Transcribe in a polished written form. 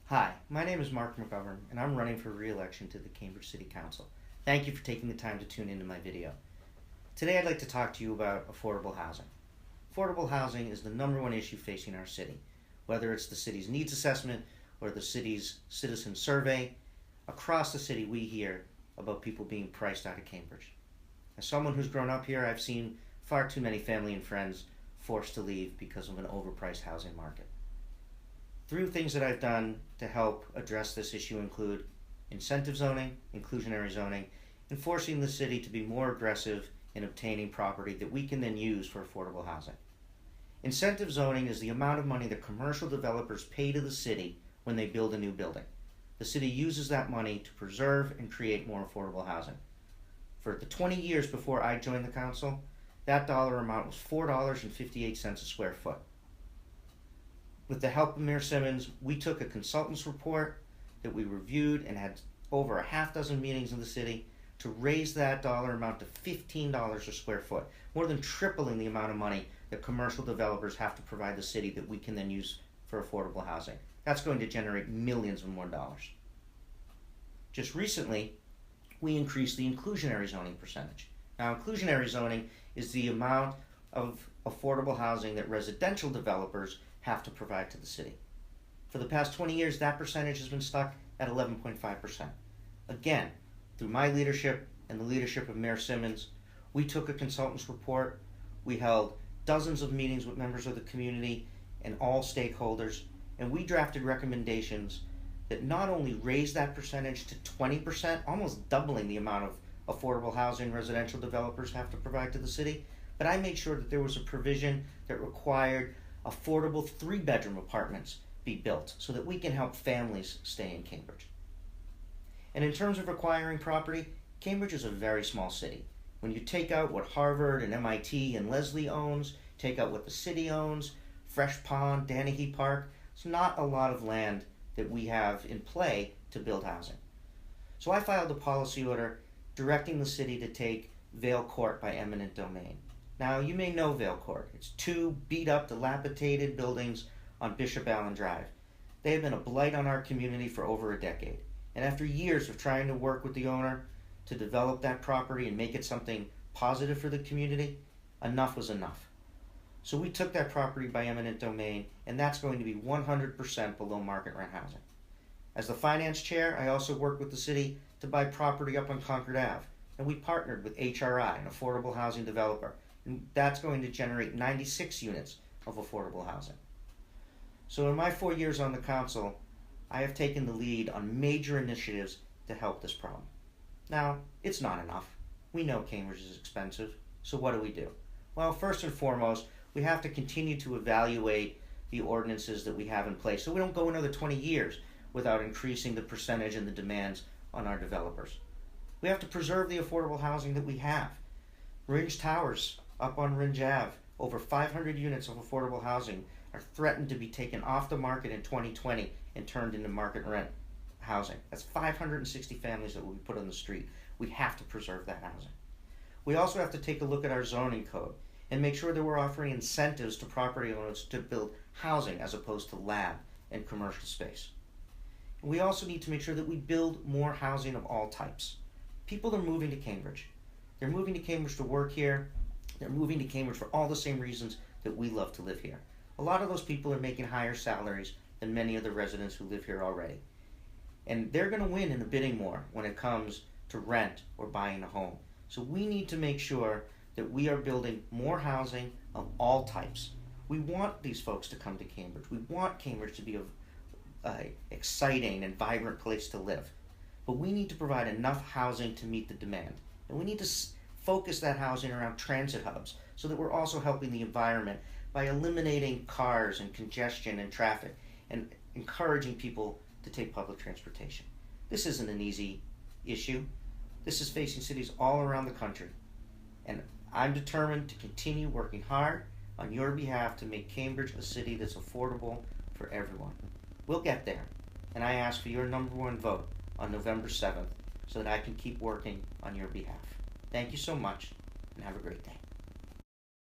Hi, my name is Marc McGovern, and I'm running for re-election to the Cambridge City Council. Thank you for taking the time to tune into my video. Today I'd like to talk to you about affordable housing. Affordable housing is the #1 issue facing our city. Whether it's the city's needs assessment or the city's citizen survey, across the city we hear about people being priced out of Cambridge. As someone who's grown up here, I've seen far too many family and friends forced to leave because of an overpriced housing market. 3 things that I've done to help address this issue include incentive zoning, inclusionary zoning, and forcing the city to be more aggressive in obtaining property that we can then use for affordable housing. Incentive zoning is the amount of money that commercial developers pay to the city when they build a new building. The city uses that money to preserve and create more affordable housing. For the 20 years before I joined the council, that dollar amount was $4.58 a square foot. With the help of Mayor Simmons, we took a consultant's report that we reviewed and had over a half-dozen meetings in the city to raise that dollar amount to $15 a square foot, more than tripling the amount of money that commercial developers have to provide the city that we can then use for affordable housing. That's going to generate millions of more dollars. Just recently, we increased the inclusionary zoning percentage. Now, inclusionary zoning is the amount of affordable housing that residential developers have to provide to the city. For the past 20 years, that percentage has been stuck at 11.5%. Again, through my leadership and the leadership of Mayor Simmons, we took a consultant's report, we held dozens of meetings with members of the community and all stakeholders, and we drafted recommendations that not only raised that percentage to 20%, almost doubling the amount of affordable housing residential developers have to provide to the city, but I made sure that there was a provision that required affordable 3-bedroom apartments be built so that we can help families stay in Cambridge. And in terms of acquiring property, Cambridge is a very small city. When you take out what Harvard and MIT and Lesley owns, take out what the city owns, Fresh Pond, Danahy Park, it's not a lot of land that we have in play to build housing. So I filed a policy order directing the city to take Vale Court by eminent domain. Now, you may know Vale Court. It's 2 beat-up, dilapidated buildings on Bishop Allen Drive. They have been a blight on our community for over a decade. And after years of trying to work with the owner to develop that property and make it something positive for the community, enough was enough. So we took that property by eminent domain, and that's going to be 100% below market rent housing. As the finance chair, I also worked with the city to buy property up on Concord Ave, and we partnered with HRI, an affordable housing developer, and that's going to generate 96 units of affordable housing. So in my 4 years on the council, I have taken the lead on major initiatives to help this problem. Now, it's not enough. We know Cambridge is expensive, so what do? Well, first and foremost, we have to continue to evaluate the ordinances that we have in place so we don't go another 20 years without increasing the percentage and the demands on our developers. We have to preserve the affordable housing that we have. Ringe Towers up on Ringe Ave, over 500 units of affordable housing are threatened to be taken off the market in 2020 and turned into market rent housing. That's 560 families that will be put on the street. We have to preserve that housing. We also have to take a look at our zoning code and make sure that we're offering incentives to property owners to build housing as opposed to lab and commercial space. And we also need to make sure that we build more housing of all types. People are moving to Cambridge. They're moving to Cambridge to work here. They're moving to Cambridge for all the same reasons that we love to live here. A lot of those people are making higher salaries than many of the residents who live here already. And they're going to win in the bidding war when it comes to rent or buying a home. So we need to make sure that we are building more housing of all types. We want these folks to come to Cambridge. We want Cambridge to be an exciting and vibrant place to live. But we need to provide enough housing to meet the demand. And we need to focus that housing around transit hubs so that we're also helping the environment by eliminating cars and congestion and traffic and encouraging people to take public transportation. This isn't an easy issue. This is facing cities all around the country. And I'm determined to continue working hard on your behalf to make Cambridge a city that's affordable for everyone. We'll get there. And I ask for your #1 vote on November 7th so that I can keep working on your behalf. Thank you so much, and have a great day.